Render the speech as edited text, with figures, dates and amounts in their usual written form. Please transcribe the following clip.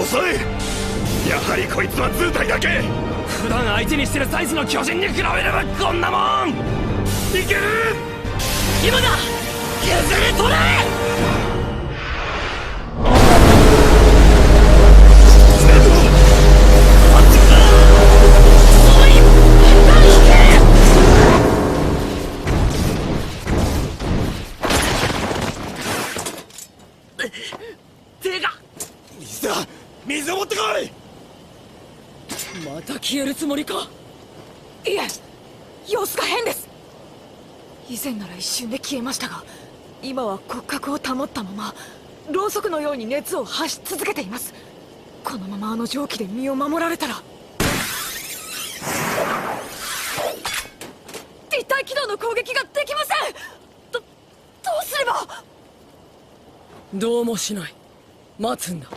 遅い。やはりこいつは図体だけ。普段相手にしてるサイズの巨人に比べればこんなもん。いける。今だ。譲り取れ。手が。水だ。水を持ってこい。また消えるつもりか。いえ、様子が変です。以前なら一瞬で消えましたが、今は骨格を保ったままろうそくのように熱を発し続けています。このままあの蒸気で身を守られたら。立体機動の攻撃ができません。どうすれば。どうもしない。待つんだ。